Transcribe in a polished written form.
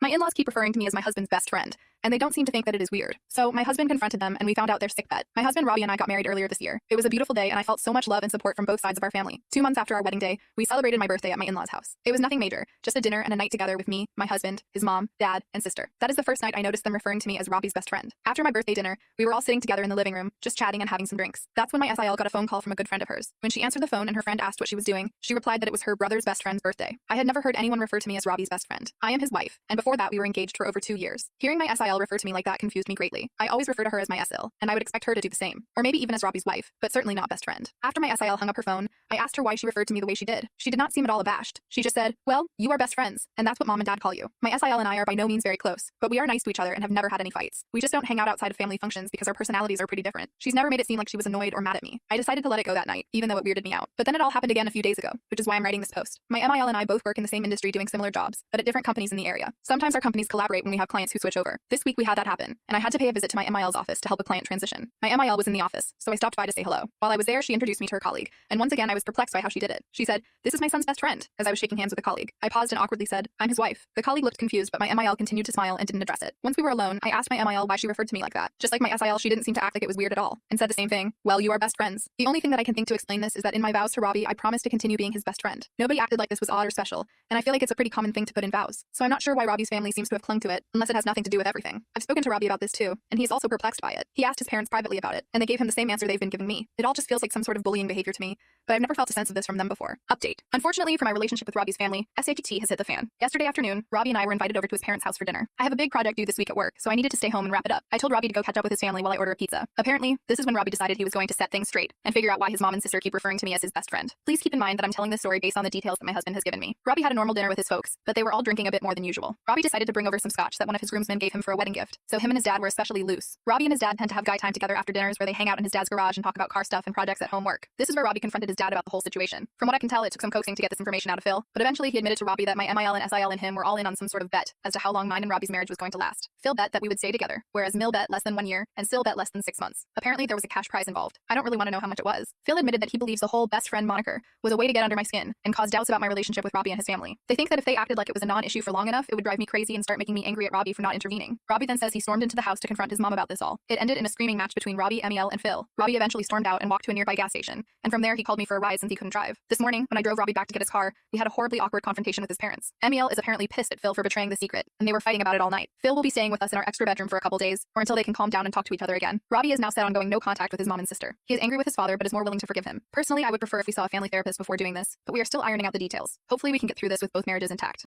My in-laws keep referring to me as my husband's best friend, and they don't seem to think that it is weird. So my husband confronted them, and we found out their sickbed. My husband Robbie and I got married earlier this year. It was a beautiful day, and I felt so much love and support from both sides of our family. 2 months after our wedding day, we celebrated my birthday at my in-laws' house. It was nothing major, just a dinner and a night together with me, my husband, his mom, dad, and sister. That is the first night I noticed them referring to me as Robbie's best friend. After my birthday dinner, we were all sitting together in the living room, just chatting and having some drinks. That's when my SIL got a phone call from a good friend of hers. When she answered the phone and her friend asked what she was doing, she replied that it was her brother's best friend's birthday. I had never heard anyone refer to me as Robbie's best friend. I am his wife, and before that we were engaged for over 2 years. Hearing my SIL refer to me like that confused me greatly. I always refer to her as my SIL, and I would expect her to do the same. Or maybe even as Robbie's wife, but certainly not best friend. After my SIL hung up her phone, I asked her why she referred to me the way she did. She did not seem at all abashed. She just said, "Well, you are best friends, and that's what mom and dad call you." My SIL and I are by no means very close, but we are nice to each other and have never had any fights. We just don't hang out outside of family functions because our personalities are pretty different. She's never made it seem like she was annoyed or mad at me. I decided to let it go that night, even though it weirded me out. But then it all happened again a few days ago, which is why I'm writing this post. My MIL and I both work in the same industry doing similar jobs, but at different companies in the area. Sometimes our companies collaborate when we have clients who switch over. This week we had that happen, and I had to pay a visit to my MIL's office to help a client transition. My MIL was in the office, so I stopped by to say hello. While I was there, she introduced me to her colleague, and once again I was perplexed by how she did it. She said, "This is my son's best friend," as I was shaking hands with a colleague. I paused and awkwardly said, "I'm his wife." The colleague looked confused, but my MIL continued to smile and didn't address it. Once we were alone, I asked my MIL why she referred to me like that. Just like my SIL, she didn't seem to act like it was weird at all, and said the same thing, "Well, you are best friends." The only thing that I can think to explain this is that in my vows to Robbie, I promised to continue being his best friend. Nobody acted like this was odd or special, and I feel like it's a pretty common thing to put in vows. So I'm not sure why Robbie's family seems to have clung to it, unless it has nothing to do with everything. I've spoken to Robbie about this too, and he is also perplexed by it. He asked his parents privately about it, and they gave him the same answer they've been giving me. It all just feels like some sort of bullying behavior to me, but I've never felt a sense of this from them before. Update. Unfortunately for my relationship with Robbie's family, SHT has hit the fan. Yesterday afternoon, Robbie and I were invited over to his parents' house for dinner. I have a big project due this week at work, so I needed to stay home and wrap it up. I told Robbie to go catch up with his family while I order a pizza. Apparently, this is when Robbie decided he was going to set things straight and figure out why his mom and sister keep referring to me as his best friend. Please keep in mind that I'm telling this story based on the details that my husband has given me. Robbie had a normal dinner with his folks, but they were all drinking a bit more than usual. Robbie decided to bring over some scotch that one of his groomsmen gave him for a wedding gift, so him and his dad were especially loose. Robbie and his dad tend to have guy time together after dinners where they hang out in his dad's garage and talk about car stuff and projects at home work. This is where Robbie confronted his dad about the whole situation. From what I can tell, it took some coaxing to get this information out of Phil, but eventually he admitted to Robbie that my MIL and SIL and him were all in on some sort of bet as to how long mine and Robbie's marriage was going to last. Phil bet that we would stay together, whereas Mill bet less than 1 year and Sil bet less than 6 months. Apparently there was a cash prize involved. I don't really want to know how much it was. Phil admitted that he believes the whole best friend moniker was a way to get under my skin and cause doubts about my relationship with Robbie and his family. They think that if they acted like it was a non-issue for long enough, it would drive me crazy and start making me angry at Robbie for not intervening. Robbie then says he stormed into the house to confront his mom about this all. It ended in a screaming match between Robbie, MEL, and Phil. Robbie eventually stormed out and walked to a nearby gas station, and from there he called me for a ride since he couldn't drive. This morning, when I drove Robbie back to get his car, we had a horribly awkward confrontation with his parents. MEL is apparently pissed at Phil for betraying the secret, and they were fighting about it all night. Phil will be staying with us in our extra bedroom for a couple days, or until they can calm down and talk to each other again. Robbie is now set on going no contact with his mom and sister. He is angry with his father, but is more willing to forgive him. Personally, I would prefer if we saw a family therapist before doing this, but we are still ironing out the details. Hopefully we can get through this with both marriages intact.